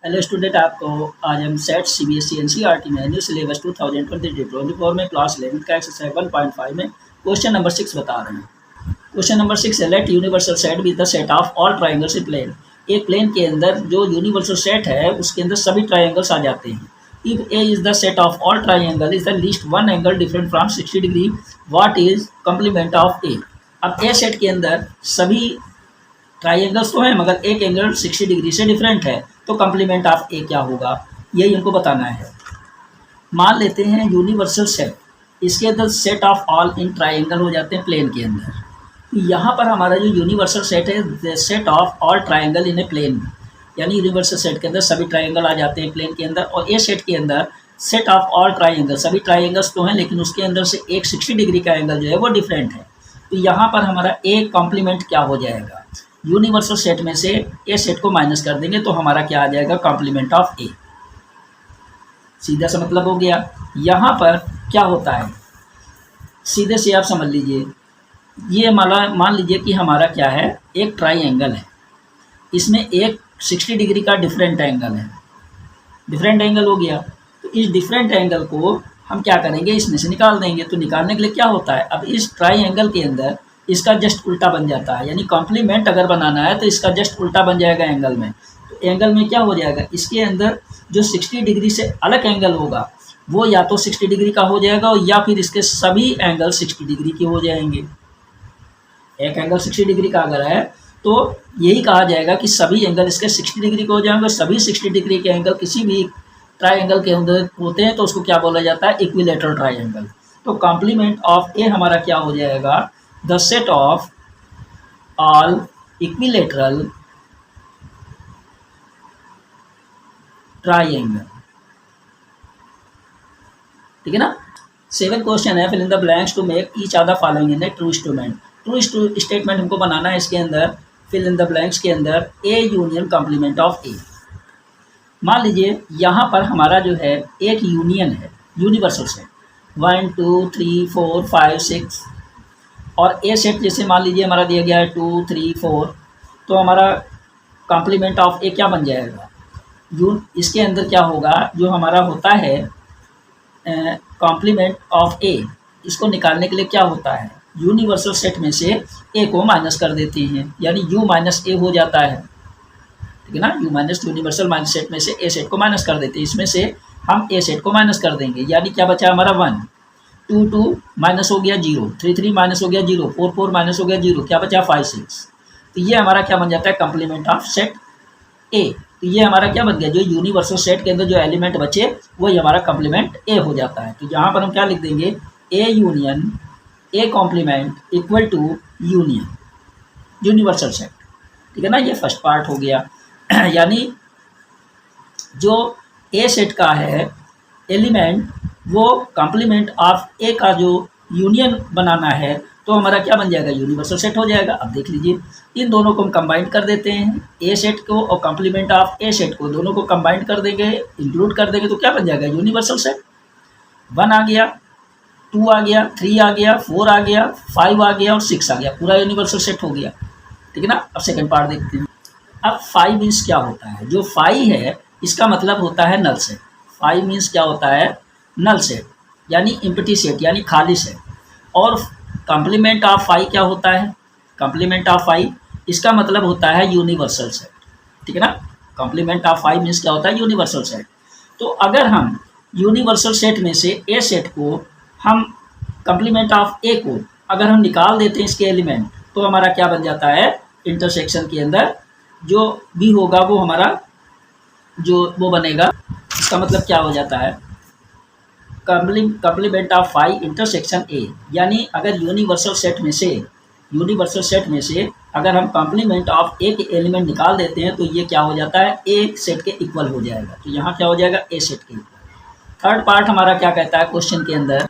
Hello student, आपको आज हम सेट सीबीएसई एनसीईआरटी में न्यू सिलेबस 2023-24 में क्लास 11 का एक्सरसाइज 1.5 में क्वेश्चन नंबर 6 बता रहे हैं। क्वेश्चन नंबर 6 है, let universal set with the set of all triangles in plane. एक प्लेन के अंदर जो यूनिवर्सल सेट है उसके अंदर सभी ट्राइंगल्स आ जाते हैं। If A is the set of all triangle is the least one angle different from 60 degree, what is complement of A. अब ए सेट के अंदर सभी ट्राइंगल्स तो हैं मगर एक एंगल 60 डिग्री से डिफरेंट है, तो कॉम्प्लीमेंट ऑफ ए क्या होगा, यही इनको बताना है। मान लेते हैं यूनिवर्सल सेट, इसके अंदर set of all in triangle हो जाते हैं प्लेन के अंदर। यहाँ पर हमारा जो यूनिवर्सल सेट है set of all triangle in a plane, यानी यूनिवर्सल सेट के अंदर सभी ट्राइंगल आ जाते हैं प्लेन के अंदर। और ए सेट के अंदर सेट ऑफ ऑल ट्राइंगल, सभी ट्राइंगल्स तो हैं लेकिन उसके अंदर से एक 60 डिग्री का एंगल जो है वो डिफरेंट है। तो यहाँ पर हमारा ए कॉम्प्लीमेंट क्या हो जाएगा, यूनिवर्सल सेट में से ए सेट को माइनस कर देंगे तो हमारा क्या आ जाएगा, कॉम्प्लीमेंट ऑफ ए। सीधा सा मतलब हो गया। यहाँ पर क्या होता है, सीधे से आप समझ लीजिए, ये मान लीजिए कि हमारा क्या है, एक ट्राइंगल है, इसमें एक 60 डिग्री का डिफरेंट एंगल है, डिफरेंट एंगल हो गया। तो इस डिफरेंट एंगल को हम क्या करेंगे, इसमें से निकाल देंगे। तो निकालने के लिए क्या होता है, अब इस ट्राइंगल के अंदर इसका जस्ट उल्टा बन जाता है, यानी कॉम्प्लीमेंट अगर बनाना है तो इसका जस्ट उल्टा बन जाएगा एंगल में। तो एंगल में क्या हो जाएगा, इसके अंदर जो 60 डिग्री से अलग एंगल होगा वो या तो 60 डिग्री का हो जाएगा या फिर इसके सभी एंगल 60 डिग्री के हो जाएंगे। एक एंगल 60 डिग्री का अगर है तो यही कहा जाएगा कि सभी एंगल इसके 60 डिग्री के हो जाएंगे। सभी 60 डिग्री के एंगल किसी भी ट्राइंगल के अंदर होते हैं तो उसको क्या बोला जाता है, इक्विलेटरल ट्राइंगल। तो कॉम्प्लीमेंट ऑफ ए हमारा क्या हो जाएगा, the set of all equilateral triangle। ठीक है ना। 7 क्वेश्चन है, fill in the blanks to make each of the following in a true statement. True statement हमको बनाना है। इसके अंदर फिल इन द ब्लैंक्स के अंदर ए यूनियन कॉम्प्लीमेंट ऑफ ए। मान लीजिए यहाँ पर हमारा जो है एक यूनियन है, यूनिवर्सल सेट 1 2 3 4 5 6, और ए सेट जैसे मान लीजिए हमारा दिया गया है 2 3 4, तो हमारा कॉम्प्लीमेंट ऑफ ए क्या बन जाएगा, इसके अंदर क्या होगा, जो हमारा होता है कॉम्प्लीमेंट ऑफ ए, इसको निकालने के लिए क्या होता है, यूनिवर्सल सेट में से ए को माइनस कर देते हैं, यानी यू माइनस ए हो जाता है। ठीक है ना, you minus universal minus set में से ए सेट को माइनस कर देते हैं। इसमें से हम ए सेट को माइनस कर देंगे, यानी क्या बचा हमारा 1 2 2 माइनस हो गया 0, 3 3 माइनस हो गया 0, 4 4 माइनस हो गया 0, क्या बचा 5 6। तो ये हमारा क्या बन जाता है, कॉम्प्लीमेंट ऑफ सेट ए। तो ये हमारा क्या बन गया, जो यूनिवर्सल सेट के अंदर जो एलिमेंट बचे वही हमारा कॉम्प्लीमेंट ए हो जाता है। तो यहाँ पर हम क्या लिख देंगे, A union A complement equal to union universal set. ठीक है ना, ये फर्स्ट पार्ट हो गया। यानी जो ए सेट का है एलिमेंट वो कॉम्प्लीमेंट ऑफ ए का जो यूनियन बनाना है तो हमारा क्या बन जाएगा, यूनिवर्सल सेट हो जाएगा। अब देख लीजिए, इन दोनों को हम कंबाइन कर देते हैं, ए सेट को और कॉम्प्लीमेंट ऑफ ए सेट को, दोनों को कंबाइन कर देंगे, इंक्लूड कर देंगे, तो क्या बन जाएगा, यूनिवर्सल सेट। 1 आ गया, 2 आ गया, 3 आ गया, 4 आ गया, 5 आ गया और 6 आ गया, पूरा यूनिवर्सल सेट हो गया। ठीक है ना। अब सेकेंड पार्ट देखते हैं। अब 5 मीन्स क्या होता है, जो 5 है इसका मतलब होता है नल सेट। 5 मीन्स क्या होता है, नल सेट यानी एम्प्टी सेट यानी खाली सेट। और कॉम्प्लीमेंट ऑफ 5 क्या होता है, कॉम्प्लीमेंट ऑफ 5 इसका मतलब होता है यूनिवर्सल सेट। ठीक है ना, कॉम्प्लीमेंट ऑफ 5 मीन्स क्या होता है, यूनिवर्सल सेट। तो अगर हम यूनिवर्सल सेट में से ए सेट को, हम कॉम्प्लीमेंट ऑफ ए को अगर हम निकाल देते हैं इसके एलिमेंट, तो हमारा क्या बन जाता है, इंटरसेक्शन के अंदर जो भी होगा वो हमारा जो वो बनेगा। इसका मतलब क्या हो जाता है, कॉम्प्लीमेंट ऑफ 5 इंटरसेक्शन ए, यानी अगर यूनिवर्सल सेट में से अगर हम कॉम्प्लीमेंट ऑफ ए के एलिमेंट निकाल देते हैं तो ये क्या हो जाता है, ए सेट के इक्वल हो जाएगा। तो यहाँ क्या हो जाएगा, ए सेट के इक्वल। थर्ड पार्ट हमारा क्या कहता है क्वेश्चन के अंदर,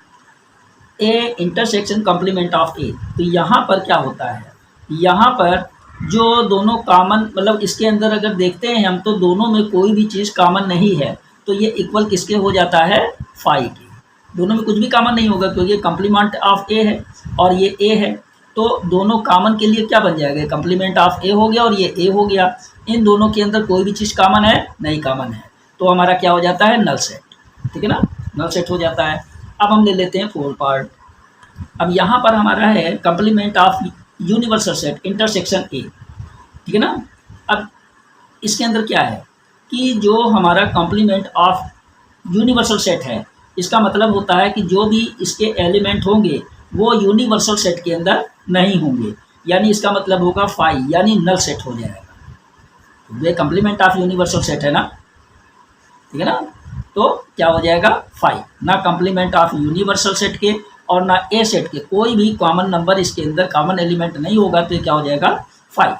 ए इंटरसेक्शन कॉम्प्लीमेंट ऑफ ए। तो यहाँ पर क्या होता है, यहाँ पर जो दोनों कॉमन, मतलब इसके अंदर अगर देखते हैं हम तो दोनों में कोई भी चीज़ कॉमन नहीं है, तो ये इक्वल किसके हो जाता है, 5 के। दोनों में कुछ भी कॉमन नहीं होगा क्योंकि ये कॉम्प्लीमेंट ऑफ ए है और ये ए है। तो दोनों कॉमन के लिए क्या बन जाएगा, कंप्लीमेंट ऑफ ए हो गया और ये ए हो गया। इन दोनों के अंदर कोई भी चीज़ कॉमन है नहीं, कॉमन है, तो हमारा क्या हो जाता है, नल सेट। ठीक है ना, नल सेट हो जाता है। अब हम ले लेते हैं फोर पार्ट। अब यहाँ पर हमारा है complement of universal set intersection A. ठीक है ना। अब इसके अंदर क्या है कि जो हमारा कॉम्प्लीमेंट ऑफ यूनिवर्सल सेट है, इसका मतलब होता है कि जो भी इसके एलिमेंट होंगे वो यूनिवर्सल सेट के अंदर नहीं होंगे, यानी इसका मतलब होगा फाई, यानी नल सेट हो जाएगा। ये कॉम्प्लीमेंट ऑफ यूनिवर्सल सेट है ना, ठीक है ना, तो क्या हो जाएगा, फाई। ना कॉम्प्लीमेंट ऑफ यूनिवर्सल सेट के और ना ए सेट के कोई भी कॉमन नंबर इसके अंदर, कॉमन एलिमेंट नहीं होगा, तो क्या हो जाएगा, फाई।